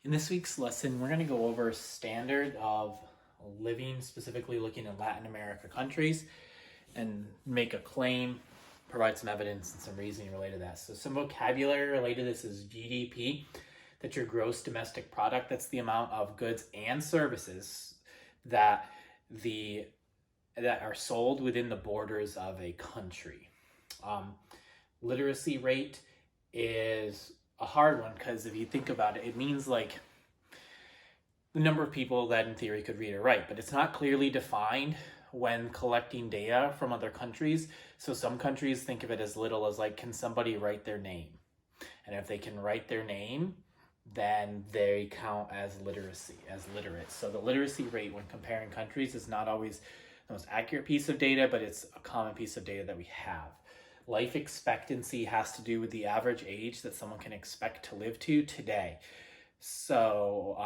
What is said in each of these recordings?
In this week's lesson, we're going to go over standard of living, specifically looking at Latin America countries, and make a claim, provide some evidence and some reasoning related to that. So some vocabulary related to this is GDP. That's your gross domestic product. That's the amount of goods and services that are sold within the borders of a country. Literacy rate is a hard one because if you think about it, it means like the number of people that in theory could read or write, but it's not clearly defined when collecting data from other countries. So some countries think of it as little as like, can somebody write their name? And if they can write their name, then they count as literate. So the literacy rate when comparing countries is not always the most accurate piece of data, but it's a common piece of data that we have. Life expectancy has to do with the average age that someone can expect to live to today. So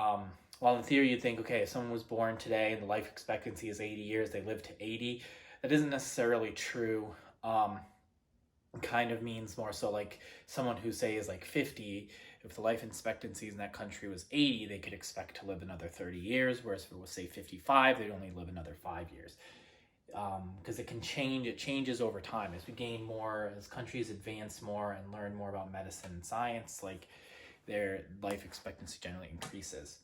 while in theory you'd think, okay, if someone was born today and the life expectancy is 80 years, they live to 80, that isn't necessarily true. Kind of means more so like someone who say is like 50, if the life expectancy in that country was 80, they could expect to live another 30 years, whereas if it was say 55, they'd only live another 5 years. Because it can change, it changes over time as we gain more, as countries advance more and learn more about medicine and science, like their life expectancy generally increases.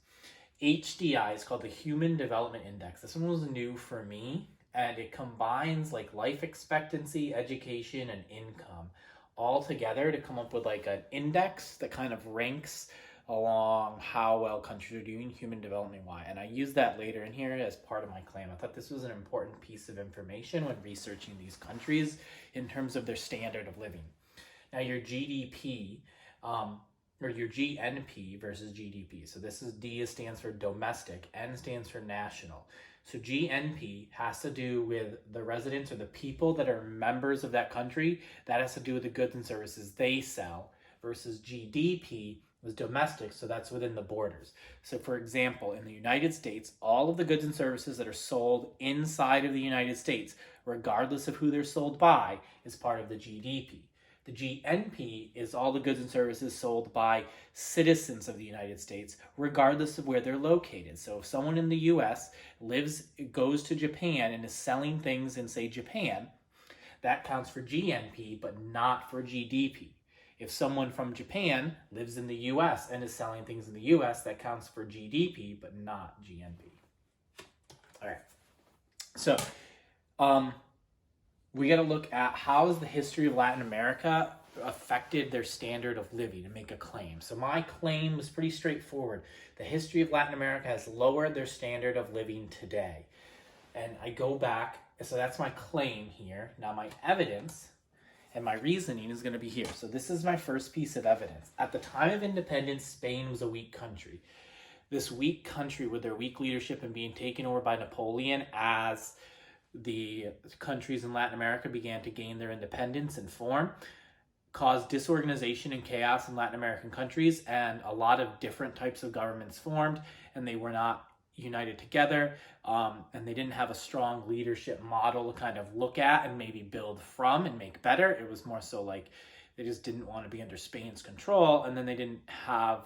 HDI is called the Human Development Index. This one was new for me, and it combines like life expectancy, education, and income all together to come up with like an index that kind of ranks along how well countries are doing human development wise. And I use that later in here as part of my claim. I thought this was an important piece of information when researching these countries in terms of their standard of living. Now your GDP, or your GNP versus GDP. So this is D stands for domestic, N stands for national. So GNP has to do with the residents or the people that are members of that country. That has to do with the goods and services they sell, versus GDP was domestic, so that's within the borders. So for example, in the United States, all of the goods and services that are sold inside of the United States, regardless of who they're sold by, is part of the GDP. The GNP is all the goods and services sold by citizens of the United States, regardless of where they're located. So if someone in the US goes to Japan and is selling things in, say, Japan, that counts for GNP, but not for GDP. If someone from Japan lives in the US and is selling things in the US, that counts for GDP, but not GNP. All right. So, we got to look at how has the history of Latin America affected their standard of living and make a claim. So my claim was pretty straightforward. The history of Latin America has lowered their standard of living today. And I go back, so that's my claim here. Now my evidence and my reasoning is going to be here. So this is my first piece of evidence. At the time of independence, Spain was a weak country. This weak country, with their weak leadership and being taken over by Napoleon as the countries in Latin America began to gain their independence and form, caused disorganization and chaos in Latin American countries, and a lot of different types of governments formed, and they were not united together, and they didn't have a strong leadership model to kind of look at and maybe build from and make better. It was more so like they just didn't want to be under Spain's control, and then they didn't have,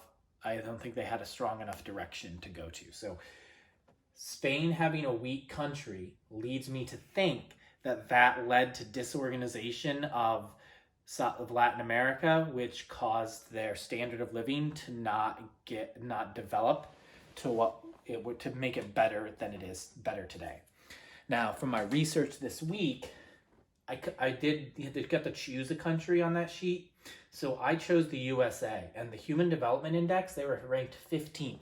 I don't think they had a strong enough direction to go to. So Spain having a weak country leads me to think that that led to disorganization of Latin America, which caused their standard of living to not develop to what it would, to make it better than it is better today. Now, from my research this week, I did get to choose a country on that sheet. So I chose the USA, and the Human Development Index, they were ranked 15th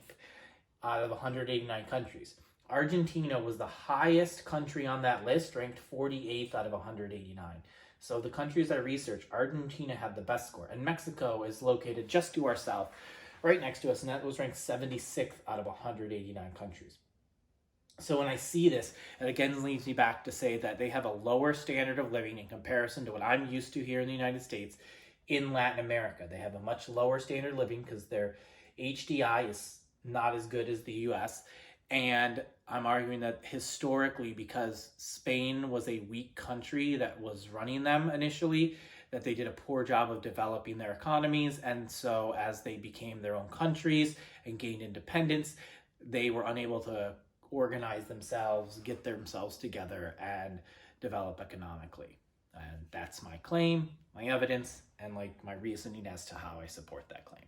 out of 189 countries. Argentina was the highest country on that list, ranked 48th out of 189. So the countries I researched, Argentina had the best score. And Mexico is located just to our south, right next to us, and that was ranked 76th out of 189 countries. So when I see this, it again leads me back to say that they have a lower standard of living in comparison to what I'm used to here in the United States in Latin America. They have a much lower standard of living because their HDI is not as good as the US. And I'm arguing that historically, because Spain was a weak country that was running them initially, that they did a poor job of developing their economies, and so as they became their own countries and gained independence, they were unable to organize themselves, get themselves together, and develop economically. And that's my claim, my evidence, and like my reasoning as to how I support that claim.